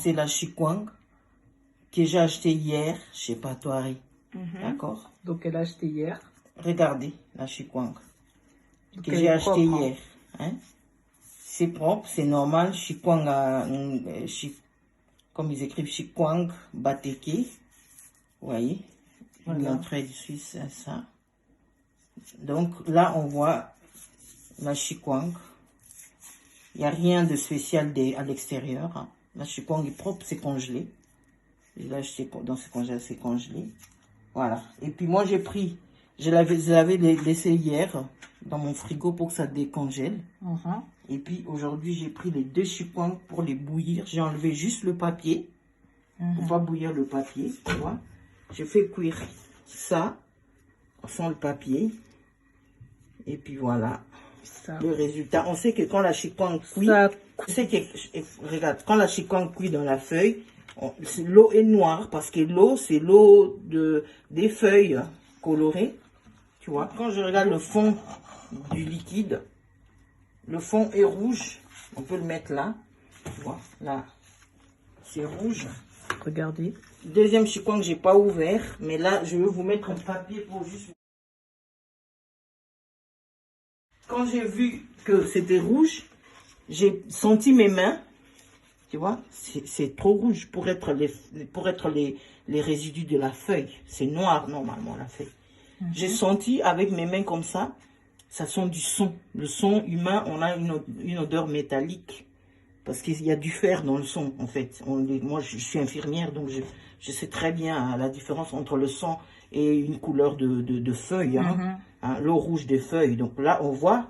c'est la chikwang que j'ai acheté hier chez Patoari. D'accord? Donc, elle a acheté hier. Regardez la chikwang que elle j'ai est acheté propre, hier. Hein? C'est propre, c'est normal. Chikwang, comme ils écrivent, chikwang bateke. Vous voyez? Voilà. L'entrée du Suisse, c'est ça. Donc là, on voit la chikwang. Il n'y a rien de spécial à l'extérieur. Hein. La chikwang est propre, c'est congelé. Je l'ai acheté dans ce congèle, c'est congelé. Voilà. Et puis moi, j'ai pris, je l'avais laissé hier dans mon frigo pour que ça décongèle. Et puis aujourd'hui, j'ai pris les 2 chikwangs pour les bouillir. J'ai enlevé juste le papier. Pour pas bouillir le papier, tu vois. Je fais cuire ça sans le papier. Et puis voilà. Ça. Le résultat. On sait que quand la chikwang cuit, regarde, quand la chikwang cuit dans la feuille, l'eau est noire parce que l'eau, c'est l'eau des feuilles colorées. Tu vois, quand je regarde le fond du liquide, le fond est rouge. On peut le mettre là. Tu vois, là, c'est rouge. Regardez. Deuxième chikwang que j'ai pas ouvert, mais là, je vais vous mettre un papier pour juste... Quand j'ai vu que c'était rouge, j'ai senti mes mains. Tu vois, c'est trop rouge pour être les résidus de la feuille. C'est noir normalement la feuille. J'ai senti avec mes mains comme ça sent du son. Le son humain, on a une odeur métallique. Parce qu'il y a du fer dans le son en fait. Moi je suis infirmière donc je sais très bien la différence entre le son et une couleur de feuille. Hein, l'eau rouge des feuilles. Donc là on voit,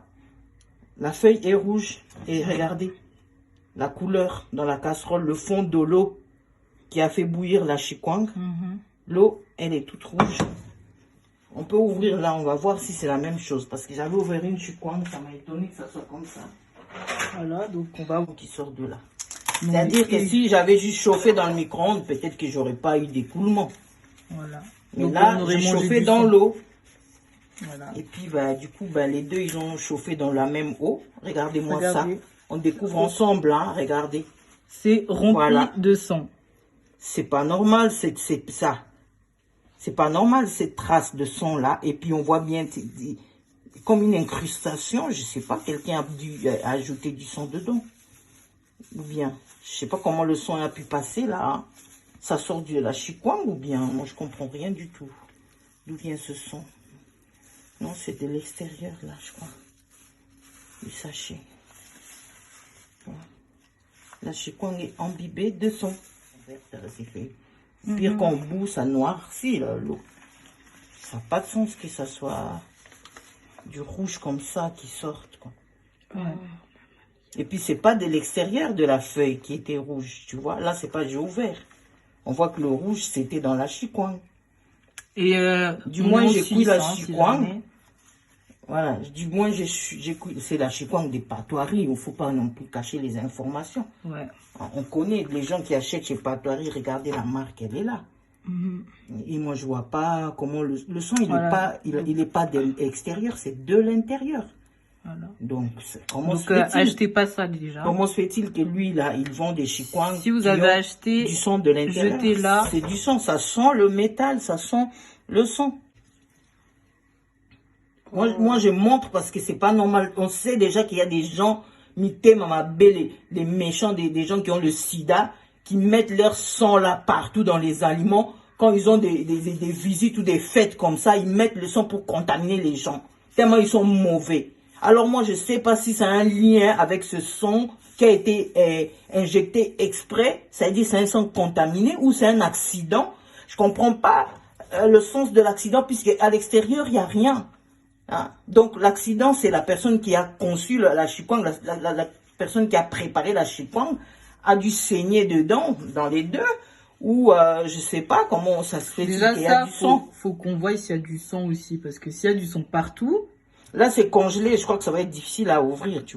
la feuille est rouge. Et regardez. La couleur dans la casserole, le fond de l'eau qui a fait bouillir la chikwang. L'eau, elle est toute rouge. On peut ouvrir là, on va voir si c'est la même chose. Parce que j'avais ouvert une chikwang, ça m'a étonné que ça soit comme ça. Voilà, donc on va voir qui sort de là. C'est-à-dire que si j'avais juste chauffé dans le micro-ondes, peut-être que j'aurais pas eu d'écoulement. Voilà. Mais donc, là, j'ai chauffé dans l'eau. Voilà. Et puis, bah, du coup, bah, les deux, ils ont chauffé dans la même eau. Regardez-moi ça. On découvre ensemble, hein, regardez. C'est rempli de sang. C'est pas normal, c'est ça. C'est pas normal, cette trace de sang-là. Et puis, on voit bien, comme une incrustation, je sais pas, quelqu'un a dû ajouter du sang dedans. Ou bien, je sais pas comment le sang a pu passer, là. Hein. Ça sort de la chikwang ou bien, moi, je comprends rien du tout. D'où vient ce son? Non, c'est de l'extérieur, là, je crois. Du sachet. La chikwang est imbibée de son. Pire qu'on bout, ça noircit l'eau. Ça n'a pas de sens que ça soit du rouge comme ça qui sorte. Quoi. Et puis c'est pas de l'extérieur de la feuille qui était rouge, tu vois. Là, c'est pas j'ai ouvert. On voit que le rouge, c'était dans la chikwang. Et du moins, j'ai cuit la chikwang. Voilà, du moins, c'est la chikwang des Patoari. Il ne faut pas non plus cacher les informations. Ouais. On connaît les gens qui achètent chez Patoari. Regardez la marque, elle est là. Et moi, je ne vois pas comment le son, il n'est pas de l'extérieur, c'est de l'intérieur. Voilà. Donc, achetez pas ça déjà. Comment se fait-il que lui, là, il vend des chikwangs si vous avez acheté du son de l'intérieur? Jetez-la. C'est du son, ça sent le métal, ça sent le son. Moi, je montre parce que c'est pas normal. On sait déjà qu'il y a des gens, les méchants, des gens qui ont le sida, qui mettent leur sang là partout dans les aliments. Quand ils ont des visites ou des fêtes comme ça, ils mettent le sang pour contaminer les gens. Tellement ils sont mauvais. Alors moi, je sais pas si ça a un lien avec ce sang qui a été injecté exprès. C'est-à-dire c'est un sang contaminé ou c'est un accident. Je comprends pas le sens de l'accident puisque à l'extérieur, il n'y a rien. Hein? Donc, l'accident, c'est la personne qui a conçu la chikwang, la personne qui a préparé la chikwang a dû saigner dedans, dans les deux, ou je sais pas comment ça se fait qu'il y a du sang. Faut qu'on voie s'il y a du sang aussi, parce que s'il y a du sang partout... Là, c'est congelé, je crois que ça va être difficile à ouvrir, tu vois.